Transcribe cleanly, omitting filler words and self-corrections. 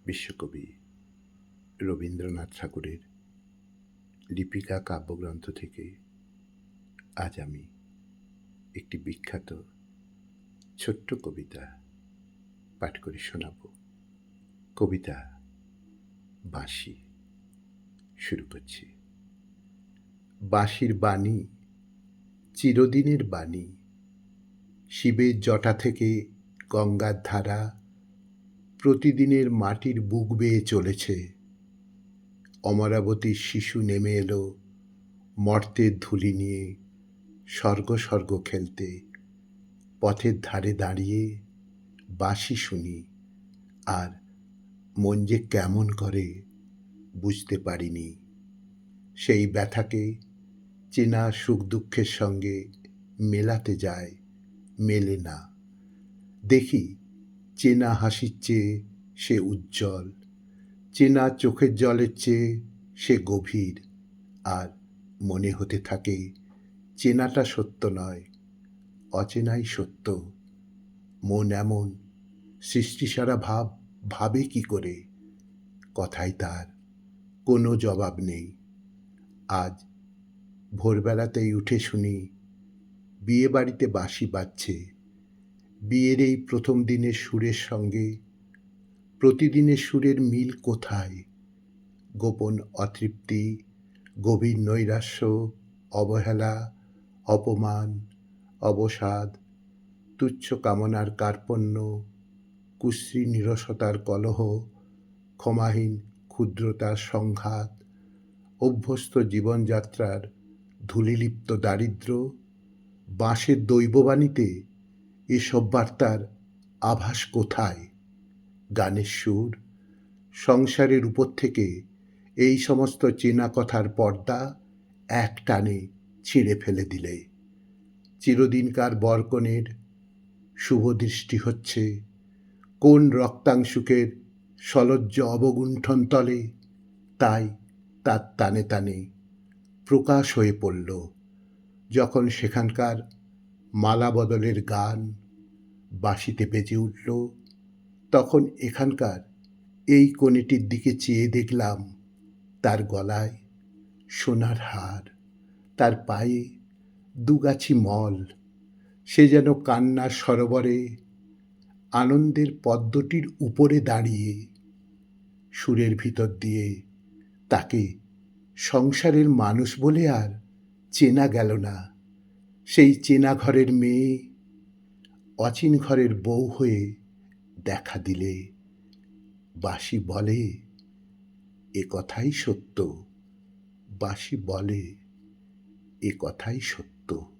বিশ্বকবি রবীন্দ্রনাথ ঠাকুরের লিপিকা কাব্যগ্রন্থ থেকে আজ আমি একটি বিখ্যাত ছোট্ট কবিতা পাঠ করে শোনাব। কবিতা বাঁশি। শুরু করছি। বাঁশির বাণী চিরদিনের বাণী, শিবের জটা থেকে গঙ্গার ধারা প্রতিদিনের মাটির বুক বেয়ে চলেছে। অমরাবতীর শিশু নেমে এলো মর্তের ধুলি নিয়ে স্বর্গ স্বর্গ খেলতে। পথের ধারে দাঁড়িয়ে বাঁশি শুনি, আর মন যে কেমন করে বুঝতে পারিনি। সেই ব্যথাকে চেনা সুখ দুঃখের সঙ্গে মেলাতে যায়, মেলে না। দেখি চেনা হাসির চেয়ে সে উজ্জ্বল, চেনা চোখের জলের চেয়ে সে গভীর। আর মনে হতে থাকে চেনাটা সত্য নয়, অচেনাই সত্য। মন এমন সৃষ্টিসারা ভাব ভাবে কি করে, কথায় তার কোনো জবাব নেই। আজ ভোরবেলাতেই উঠে শুনি বিয়ে বাড়িতে বাঁশি বাজছে। বিয়ের এই প্রথম দিনের সুরের সঙ্গে প্রতিদিনের সুরের মিল কোথায়? গোপন অতৃপ্তি, গভীর নৈরাশ্য, অবহেলা, অপমান, অবসাদ, তুচ্ছ কামনার কার্পণ্য, কুশ্রী নিরসতার কলহ, ক্ষমাহীন ক্ষুদ্রতার সংঘাত, অভ্যস্ত জীবনযাত্রার ধূলিলিপ্ত দারিদ্র্য। বাঁশের দৈববাণীতে এসব বার্তার আভাস কোথায়? গানের সুর সংসারের উপর থেকে এই সমস্ত চেনা কথার পর্দা এক টানে ছিঁড়ে ফেলে দিলে। চিরদিনকার বরকনের শুভ দৃষ্টি হচ্ছে কোন রক্তাংশুকের সলজ্জ অবগুণ্ঠন তলে। তাই তার টানে টানে প্রকাশ হয়ে পড়ল যখন সেখানকার মালা বদলের গান বাঁশিতে বেজে উঠল। তখন এখানকার এই কনেটির দিকে চেয়ে দেখলাম তার গলায় সোনার হার, তার পায়ে দুগাছি মল। সে যেন কান্নার সরোবরে আনন্দের পদ্মটির উপরে দাঁড়িয়ে। সুরের ভিতর দিয়ে তাকে সংসারের মানুষ বলে আর চেনা গেল না। সেই চেনা ঘরের মেয়ে অচিন ঘরের বউ হয়ে দেখা দিলে। বাঁশি বলে এ কথাই সত্য, বাঁশি বলে এ কথাই সত্য।